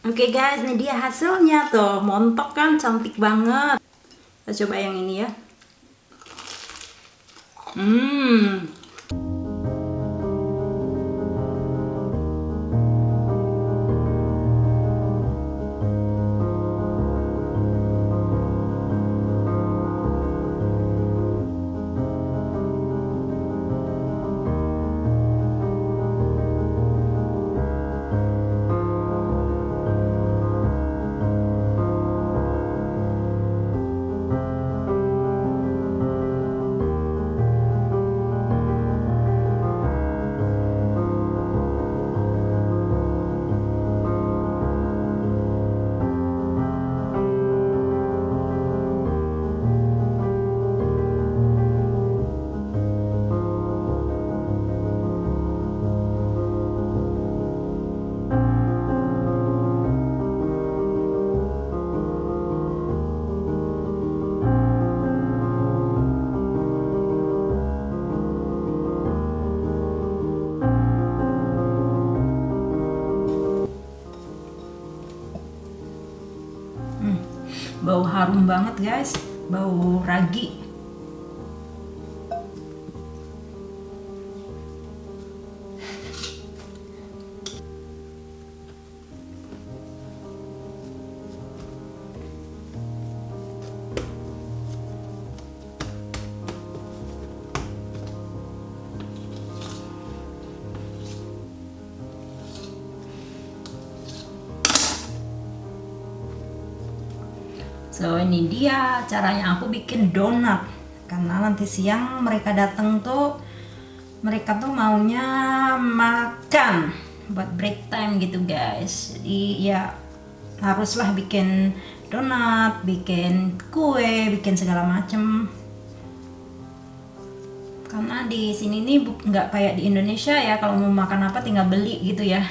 Oke guys, ini dia hasilnya tuh. Montok kan, cantik banget. Kita coba yang ini ya. Bau harum banget guys, bau ragi. So ini dia caranya aku bikin donat, karena nanti siang mereka datang tuh, mereka tuh maunya makan buat break time gitu guys. Jadi ya haruslah bikin donat, bikin kue, bikin segala macem. Karena di sini nih nggak kayak di Indonesia ya, kalau mau makan apa tinggal beli gitu ya.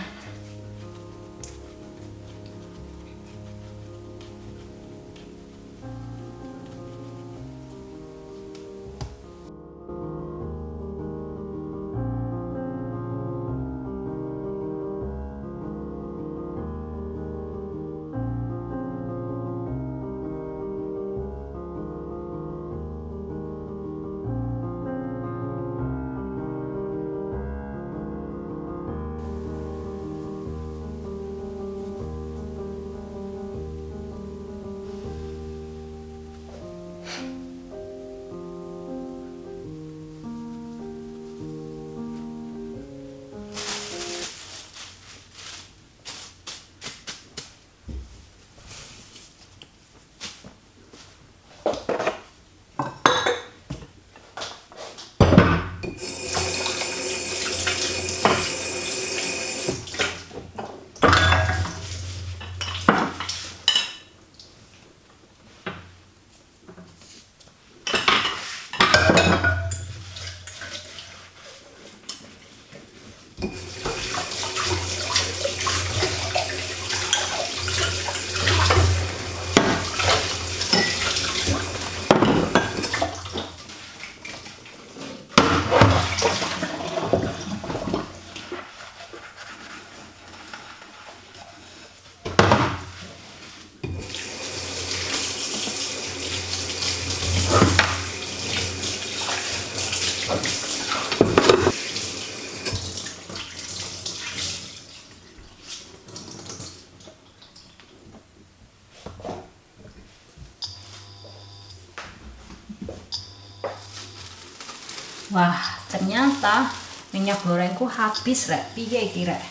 Wah, ternyata minyak gorengku habis rek. Piye iki rek?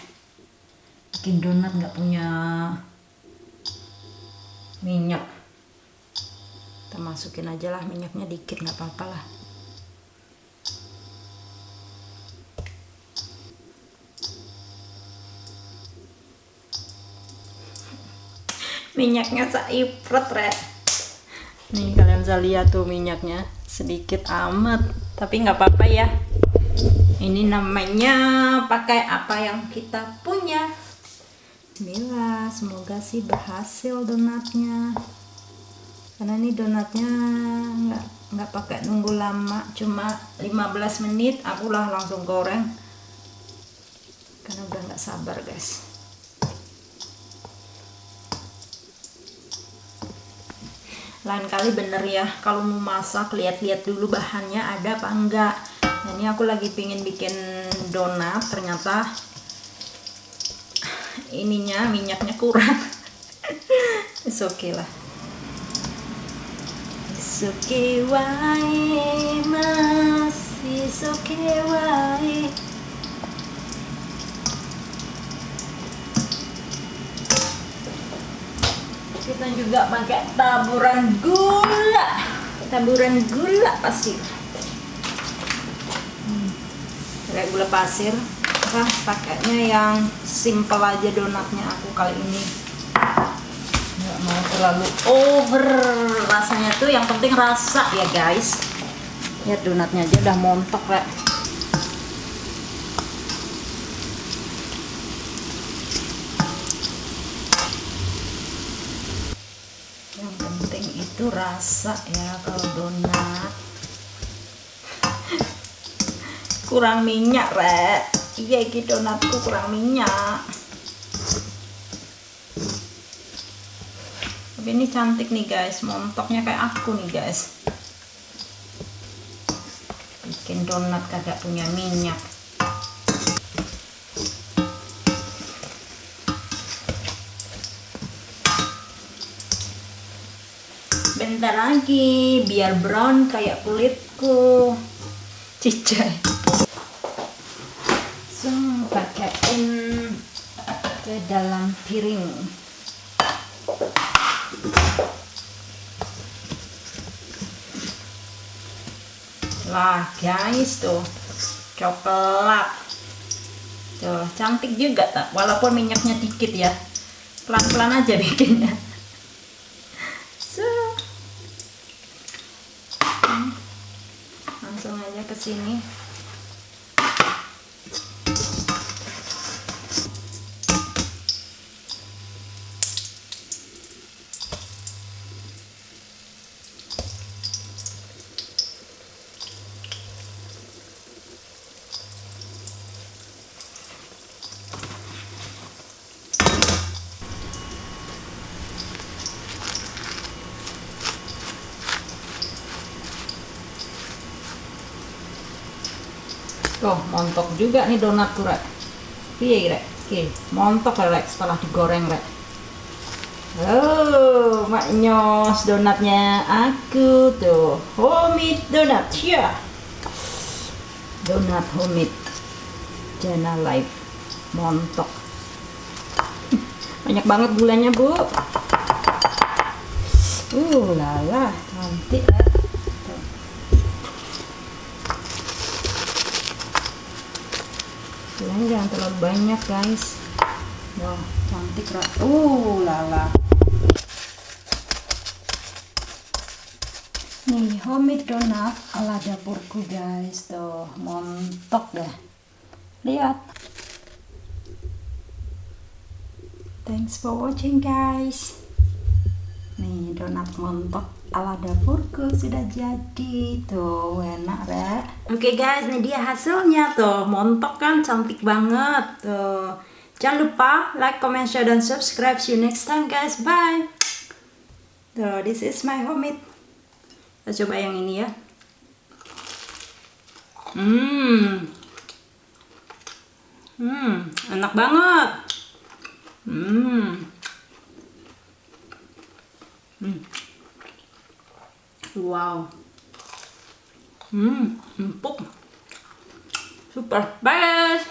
Bikin donat nggak punya minyak. Kita masukin aja lah minyaknya dikit, nggak apa-apa lah. Minyaknya saiprot rek. Nih kalian bisa lihat tuh minyaknya sedikit amat, tapi nggak apa-apa ya. Ini namanya pakai apa yang kita punya. Bismillah, semoga sih berhasil donatnya. Karena ini donatnya nggak pakai nunggu lama, cuma 15 menit aku lah langsung goreng. Karena udah nggak sabar guys. Lain kali bener ya kalau mau masak lihat-lihat dulu bahannya ada apa enggak. Nah, ini aku lagi pingin bikin donat, ternyata ininya minyaknya kurang. It's okay lah. It's okay wae mas, it's okay wae. Kita juga pakai taburan gula pasir. Kayak gula pasir, pakainya yang simple aja donatnya aku kali ini. Nggak mau terlalu over rasanya tuh, yang penting rasa ya guys. Lihat donatnya aja udah montok ya. Yang penting itu rasa ya kalau donat. Kurang minyak rek. Iya iki donatku kurang minyak. Tapi ini cantik nih guys, montoknya kayak aku nih guys. Bikin donat kagak punya minyak. Bentar lagi biar brown kayak kulitku. Cicai. So, pakaiin ke dalam piring. Lah guys tuh coklat. Tuh cantik juga tak, walaupun minyaknya dikit ya. Pelan-pelan aja bikinnya. Langsung aja ke sini. Tuh montok juga nih donatku rek. Piye rek? Oke, montok rek setelah digoreng rek. Oh, maknyos donatnya aku tuh. Homemade donat ya. Donat homemade. Jana Life. Montok. Banyak banget gulanya, Bu. Lala, cantik rek. Gulanya jangan terlalu banyak guys. Wah, cantik rek. Lala. Nih homemade donat ala dapurku guys, tuh montok dah. Lihat. Thanks for watching guys. Nih donat montok ala dapurku sudah jadi, tuh enak rek. Oke guys, ini dia hasilnya tuh, montok kan, cantik banget tuh. Jangan lupa like, comment, share, dan subscribe. See you next time guys, bye. Tuh, this is my homemade. Kita coba yang ini ya. Enak banget. Wow. Empuk. Super. Bye guys.